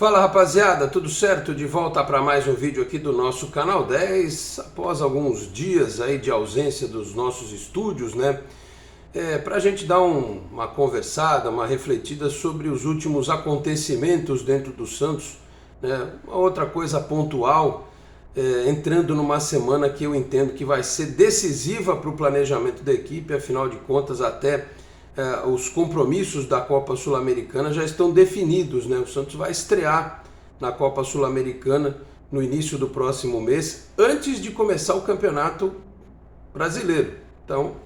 Fala rapaziada, tudo certo? De volta para mais um vídeo aqui do nosso canal 10, após alguns dias aí de ausência dos nossos estúdios, né? Para a gente dar uma conversada, uma refletida sobre os últimos acontecimentos dentro do Santos, né? Uma outra coisa pontual, entrando numa semana que eu entendo que vai ser decisiva para o planejamento da equipe, afinal de contas até os compromissos da Copa Sul-Americana já estão definidos, né? O Santos vai estrear na Copa Sul-Americana no início do próximo mês, antes de começar o Campeonato Brasileiro. Então, o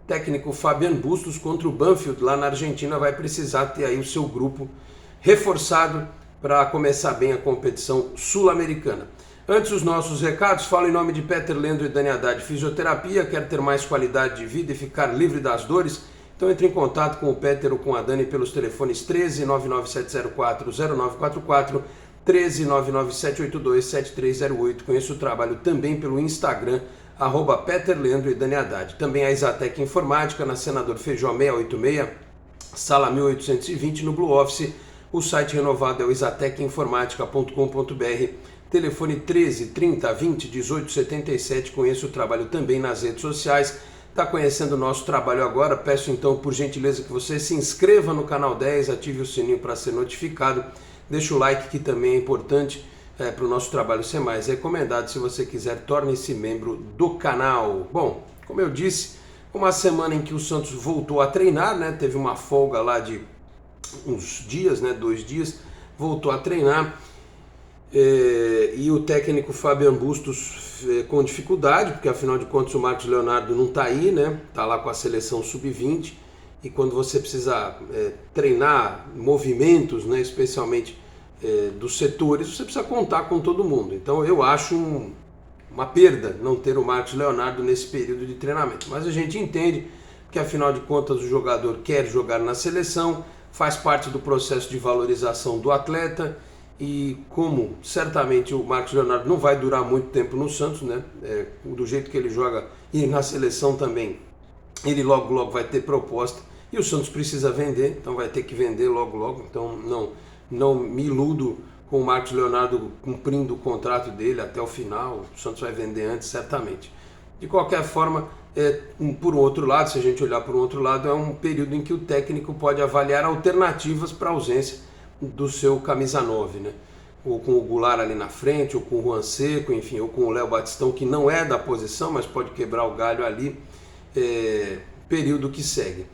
técnico Fabian Bustos contra o Banfield lá na Argentina vai precisar ter aí o seu grupo reforçado para começar bem a competição sul-americana. Antes os nossos recados, falo em nome de Peter Leandro e Dani Haddad Fisioterapia. Quer ter mais qualidade de vida e ficar livre das dores? Então entre em contato com o Peter ou com a Dani pelos telefones 13 99704 0944, 13 99782 7308. Conheça o trabalho também pelo Instagram, @Peter Leandro e Dani Haddad. Também a Exatec Informática, na Senador Feijó 686, sala 1820, no Blue Office. O site renovado é o exatecinformatica.com.br. Telefone 13 30 20 18 77. Conheça o trabalho também nas redes sociais. Está conhecendo o nosso trabalho agora? Peço então por gentileza que você se inscreva no canal 10, ative o sininho para ser notificado, deixa o like que também é importante para o nosso trabalho ser mais recomendado. Se você quiser, torne-se membro do canal. Bom, como eu disse, uma semana em que o Santos voltou a treinar, né? Teve uma folga lá de uns dias, né? 2 dias, voltou a treinar. E o técnico Fabian Bustos com dificuldade, porque afinal de contas o Marcos Leonardo não está aí, né? Está lá com a seleção sub-20, e quando você precisa treinar movimentos, né? Especialmente dos setores, você precisa contar com todo mundo. Então eu acho uma perda não ter o Marcos Leonardo nesse período de treinamento, mas a gente entende que afinal de contas o jogador quer jogar na seleção, faz parte do processo de valorização do atleta. E como certamente o Marcos Leonardo não vai durar muito tempo no Santos, né? Do jeito que ele joga e na seleção também, ele logo vai ter proposta e o Santos precisa vender, então vai ter que vender logo. Então não me iludo com o Marcos Leonardo cumprindo o contrato dele até o final. O Santos vai vender antes, certamente. De qualquer forma, por um outro lado, se a gente olhar por um outro lado, é um período em que o técnico pode avaliar alternativas para a ausência do seu camisa 9, né? Ou com o Goulart ali na frente, ou com o Juan Seco, enfim, ou com o Léo Batistão, que não é da posição, mas pode quebrar o galho ali, período que segue.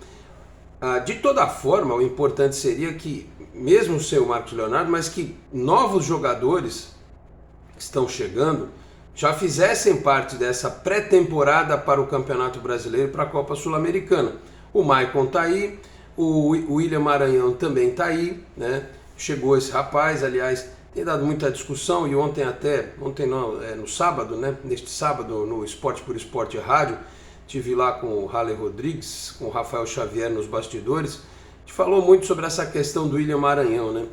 De toda forma, o importante seria que, mesmo sem o Marcos Leonardo, mas que novos jogadores que estão chegando já fizessem parte dessa pré-temporada para o Campeonato Brasileiro e para a Copa Sul-Americana. O Maicon está aí, o William Maranhão também está aí, né? Chegou esse rapaz, aliás, tem dado muita discussão, e ontem no sábado, né? Neste sábado, no Esporte por Esporte Rádio, tive lá com o Halle Rodrigues, com o Rafael Xavier nos bastidores, a gente falou muito sobre essa questão do William Maranhão, né?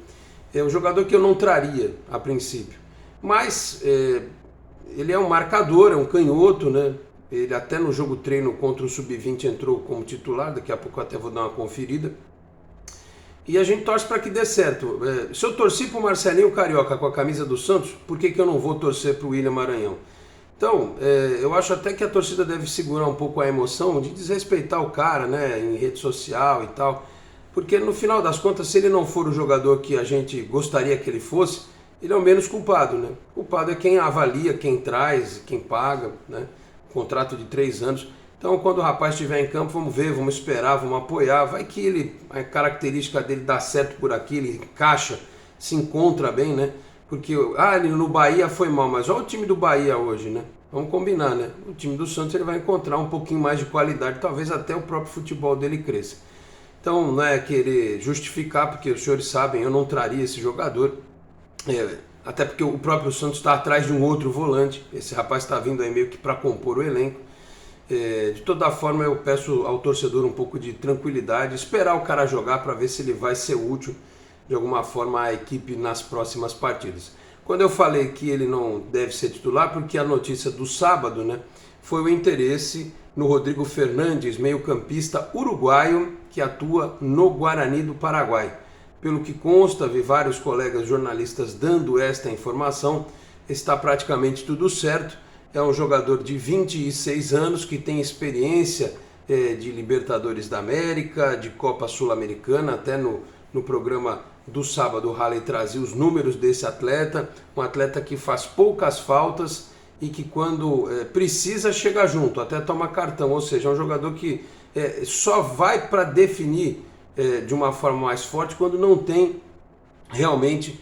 É um jogador que eu não traria a princípio, mas ele é um marcador, é um canhoto, né? Ele até no jogo treino contra o Sub-20 entrou como titular, daqui a pouco eu até vou dar uma conferida. E a gente torce para que dê certo. Se eu torci para o Marcelinho Carioca com a camisa do Santos, por que eu não vou torcer para o William Maranhão? Então, eu acho até que a torcida deve segurar um pouco a emoção de desrespeitar o cara, né, em rede social e tal. Porque no final das contas, se ele não for o jogador que a gente gostaria que ele fosse, ele é o menos culpado, né? O culpado é quem avalia, quem traz, quem paga, né? Contrato de 3 anos. Então, quando o rapaz estiver em campo, vamos ver, vamos esperar, vamos apoiar. Vai que a característica dele dá certo por aqui, ele encaixa, se encontra bem, né? Porque ele no Bahia foi mal, mas olha o time do Bahia hoje, né? Vamos combinar, né? O time do Santos ele vai encontrar um pouquinho mais de qualidade, talvez até o próprio futebol dele cresça. Então, não é querer justificar, porque os senhores sabem, eu não traria esse jogador. Até porque o próprio Santos está atrás de um outro volante. Esse rapaz está vindo aí meio que para compor o elenco. De toda forma, eu peço ao torcedor um pouco de tranquilidade, esperar o cara jogar para ver se ele vai ser útil de alguma forma à equipe nas próximas partidas. Quando eu falei que ele não deve ser titular, porque a notícia do sábado, né, foi o interesse no Rodrigo Fernandes, meio-campista uruguaio que atua no Guarani do Paraguai. pelo que consta, vi vários colegas jornalistas dando esta informação, está praticamente tudo certo. É um jogador de 26 anos que tem experiência de Libertadores da América, de Copa Sul-Americana. Até no programa do sábado o Halley trazia os números desse atleta, um atleta que faz poucas faltas e que quando precisa chega junto, até toma cartão, ou seja, é um jogador que só vai para definir de uma forma mais forte quando não tem realmente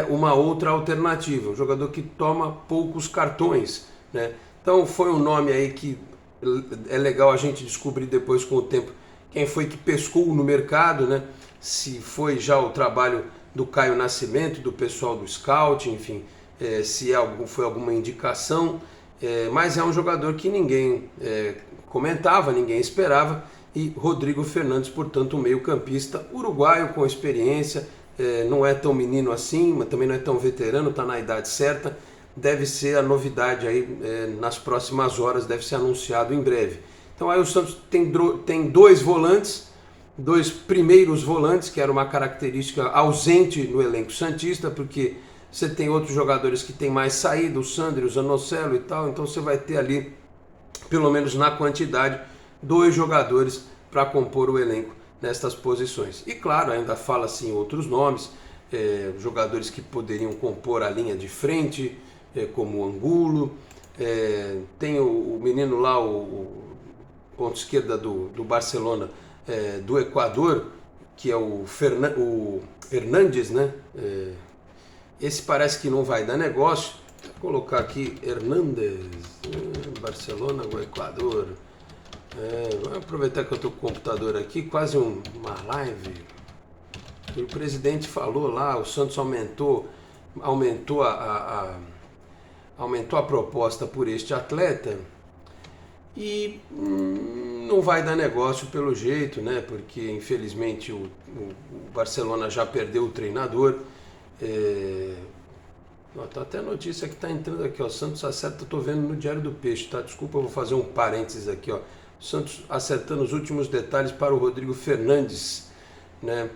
uma outra alternativa, um jogador que toma poucos cartões, né? Então foi um nome aí que é legal a gente descobrir depois com o tempo quem foi que pescou no mercado, né? Se foi já o trabalho do Caio Nascimento, do pessoal do Scout, enfim, se foi alguma indicação, mas é um jogador que ninguém comentava, ninguém esperava, e Rodrigo Fernandes, portanto, um meio-campista uruguaio com experiência, não é tão menino assim, mas também não é tão veterano, está na idade certa, deve ser a novidade aí nas próximas horas, deve ser anunciado em breve. Então aí o Santos tem dois volantes, dois primeiros volantes, que era uma característica ausente no elenco santista, porque você tem outros jogadores que têm mais saída, o Sandro, o Zanocelo e tal, então você vai ter ali, pelo menos na quantidade, dois jogadores para compor o elenco nestas posições. E claro, ainda fala-se em outros nomes, jogadores que poderiam compor a linha de frente, como o Angulo, tem o menino lá, o ponto esquerda do Barcelona, do Equador, que é o Hernandes, né? Esse parece que não vai dar negócio. Vou colocar aqui Hernandes, Barcelona, o Equador. Vamos aproveitar que eu estou com o computador aqui, quase uma live. O presidente falou lá, o Santos aumentou a proposta por este atleta e não vai dar negócio pelo jeito, né? Porque infelizmente o Barcelona já perdeu o treinador. Tá até a notícia que está entrando aqui, ó. Santos acerta, estou vendo no Diário do Peixe, tá? Desculpa, eu vou fazer um parênteses aqui, ó. Santos acertando os últimos detalhes para o Rodrigo Fernandes, né?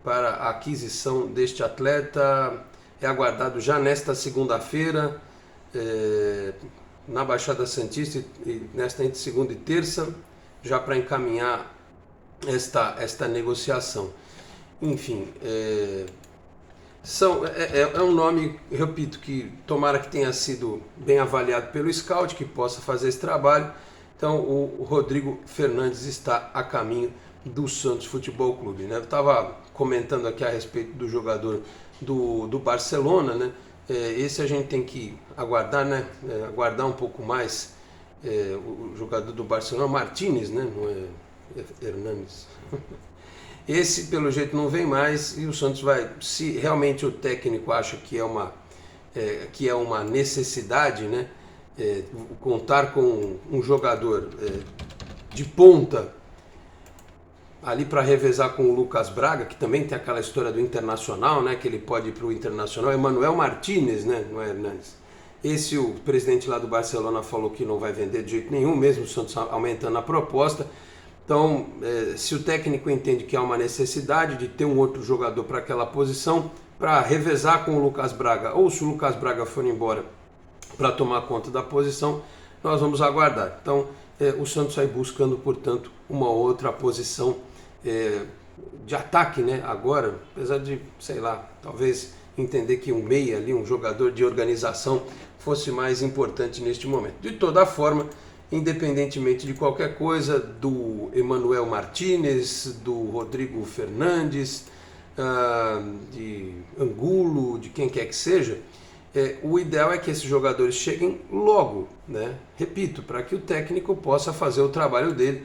Para a aquisição deste atleta, é aguardado já nesta segunda-feira, na Baixada Santista, e nesta entre segunda e terça, já para encaminhar esta negociação. Enfim, é um nome, repito, que tomara que tenha sido bem avaliado pelo Scout, que possa fazer esse trabalho. Então o Rodrigo Fernandes está a caminho do Santos Futebol Clube, né? Eu estava comentando aqui a respeito do jogador do Barcelona, né? Esse a gente tem que aguardar, né? Aguardar um pouco mais. O jogador do Barcelona, Martínez, né? Não é Hernandes. Esse pelo jeito não vem mais, e o Santos vai, se realmente o técnico acha que é uma necessidade, né? Contar com um jogador de ponta ali para revezar com o Lucas Braga, que também tem aquela história do Internacional, né? Que ele pode ir para o Internacional. Emmanuel Martínez, né? Não é Hernandes. Esse, o presidente lá do Barcelona falou que não vai vender de jeito nenhum, mesmo o Santos aumentando a proposta. Então, se o técnico entende que há uma necessidade de ter um outro jogador para aquela posição, para revezar com o Lucas Braga, ou se o Lucas Braga for embora para tomar conta da posição, nós vamos aguardar. Então, o Santos vai buscando, portanto, uma outra posição de ataque, né? Agora, apesar de, sei lá, talvez entender que um meia ali, um jogador de organização, fosse mais importante neste momento. De toda forma, independentemente de qualquer coisa, do Emmanuel Martínez, do Rodrigo Fernandes, de Angulo, de quem quer que seja, o ideal é que esses jogadores cheguem logo, né? Repito, para que o técnico possa fazer o trabalho dele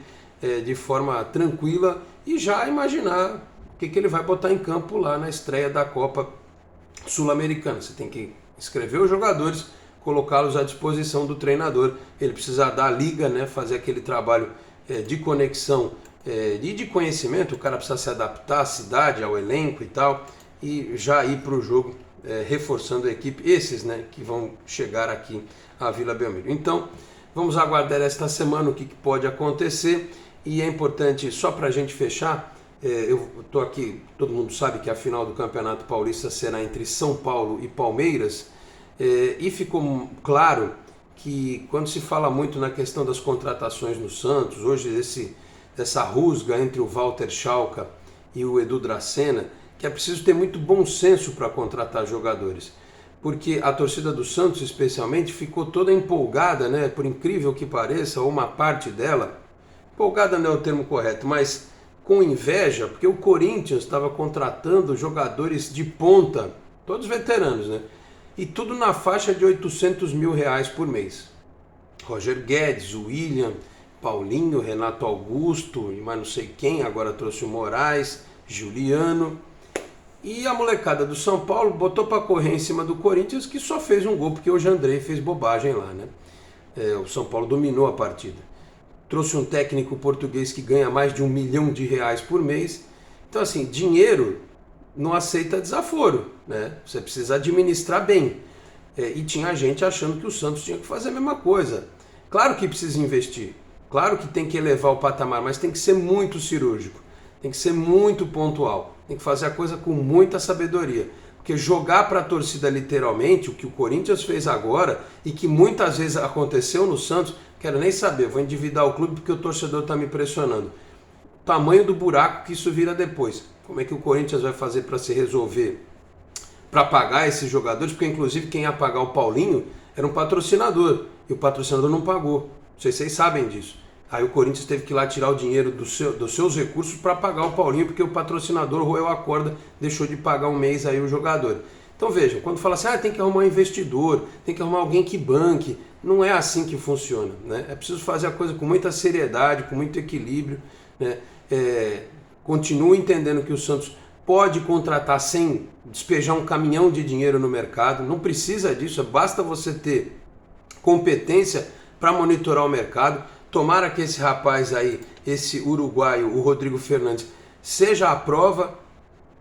de forma tranquila e já imaginar o que ele vai botar em campo lá na estreia da Copa Sul-Americana. Você tem que escrever os jogadores, colocá-los à disposição do treinador. Ele precisa dar a liga, né? Fazer aquele trabalho de conexão e de conhecimento. O cara precisa se adaptar à cidade, ao elenco e tal, e já ir para o jogo reforçando a equipe, esses, né, que vão chegar aqui à Vila Belmiro. Então, vamos aguardar esta semana o que pode acontecer, e é importante, só para a gente fechar, Eu estou aqui, todo mundo sabe que a final do Campeonato Paulista será entre São Paulo e Palmeiras, e ficou claro que quando se fala muito na questão das contratações no Santos, hoje essa rusga entre o Walter Schalka e o Edu Dracena, que é preciso ter muito bom senso para contratar jogadores. Porque a torcida do Santos, especialmente, ficou toda empolgada, né? Por incrível que pareça, ou uma parte dela, empolgada não é o termo correto, mas com inveja, porque o Corinthians estava contratando jogadores de ponta, todos veteranos, né? E tudo na faixa de R$800 mil por mês. Roger Guedes, William, Paulinho, Renato Augusto, e mais não sei quem, agora trouxe o Moraes, Juliano. E a molecada do São Paulo botou para correr em cima do Corinthians, que só fez um gol porque o Jandrei fez bobagem lá, né? O São Paulo dominou a partida. Trouxe um técnico português que ganha mais de R$1 milhão por mês. Então, assim, dinheiro não aceita desaforo, né? Você precisa administrar bem. E tinha gente achando que o Santos tinha que fazer a mesma coisa. Claro que precisa investir, claro que tem que elevar o patamar, mas tem que ser muito cirúrgico, tem que ser muito pontual, tem que fazer a coisa com muita sabedoria. Porque jogar para a torcida literalmente, o que o Corinthians fez agora e que muitas vezes aconteceu no Santos, quero nem saber, vou endividar o clube porque o torcedor está me pressionando. O tamanho do buraco que isso vira depois. Como é que o Corinthians vai fazer para se resolver, para pagar esses jogadores? Porque inclusive quem ia pagar o Paulinho era um patrocinador e o patrocinador não pagou. Não sei se vocês sabem disso. Aí o Corinthians teve que ir lá tirar o dinheiro dos seus recursos para pagar o Paulinho, porque o patrocinador roeu a corda, deixou de pagar um mês aí o jogador. Então vejam, quando fala assim, tem que arrumar um investidor, tem que arrumar alguém que banque, não é assim que funciona, né? É preciso fazer a coisa com muita seriedade, com muito equilíbrio, né? Continuo entendendo que o Santos pode contratar sem despejar um caminhão de dinheiro no mercado, não precisa disso, basta você ter competência para monitorar o mercado. Tomara que esse rapaz aí, esse uruguaio, o Rodrigo Fernandes, seja a prova,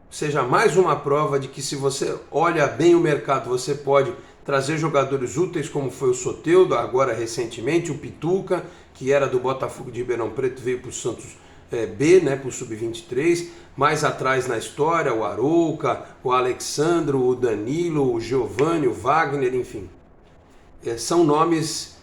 seja mais uma prova de que se você olha bem o mercado, você pode trazer jogadores úteis, como foi o Soteldo, agora recentemente, o Pituca, que era do Botafogo de Ribeirão Preto, veio para o Santos B, né, para o Sub-23, mais atrás na história, o Arouca, o Alexandro, o Danilo, o Giovanni, o Wagner, enfim. São nomes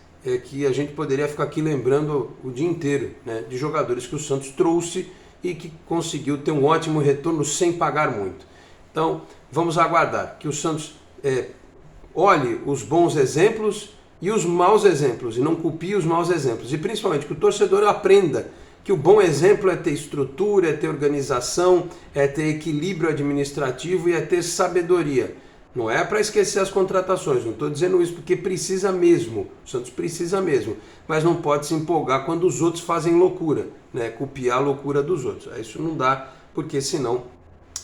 que a gente poderia ficar aqui lembrando o dia inteiro, né, de jogadores que o Santos trouxe e que conseguiu ter um ótimo retorno sem pagar muito. Então, vamos aguardar que o Santos olhe os bons exemplos e os maus exemplos, e não copie os maus exemplos. E principalmente que o torcedor aprenda que o bom exemplo é ter estrutura, é ter organização, é ter equilíbrio administrativo e é ter sabedoria. Não é para esquecer as contratações, não estou dizendo isso porque precisa mesmo, o Santos precisa mesmo, mas não pode se empolgar quando os outros fazem loucura, né? Copiar a loucura dos outros. Isso não dá, porque senão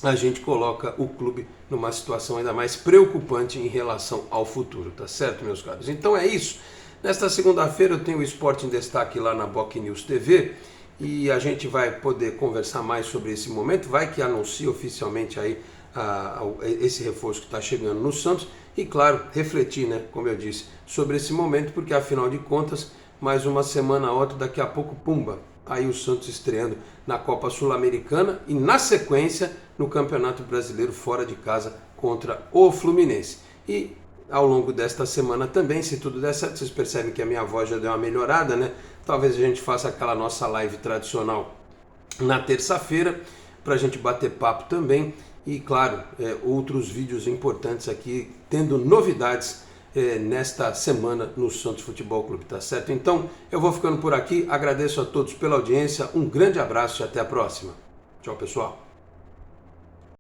a gente coloca o clube numa situação ainda mais preocupante em relação ao futuro, tá certo, meus caros? Então é isso. Nesta segunda-feira eu tenho o Esporte em Destaque lá na Boc News TV e a gente vai poder conversar mais sobre esse momento, vai que anuncia oficialmente aí esse reforço que está chegando no Santos e, claro, refletir, né, como eu disse, sobre esse momento, porque afinal de contas, mais uma semana outra, daqui a pouco, pumba, aí o Santos estreando na Copa Sul-Americana e na sequência no Campeonato Brasileiro fora de casa contra o Fluminense. E ao longo desta semana também, se tudo der certo, vocês percebem que a minha voz já deu uma melhorada, né? Talvez a gente faça aquela nossa live tradicional na terça-feira para a gente bater papo também. E claro, outros vídeos importantes aqui, tendo novidades nesta semana no Santos Futebol Clube, tá certo? Então, eu vou ficando por aqui, agradeço a todos pela audiência, um grande abraço e até a próxima. Tchau, pessoal.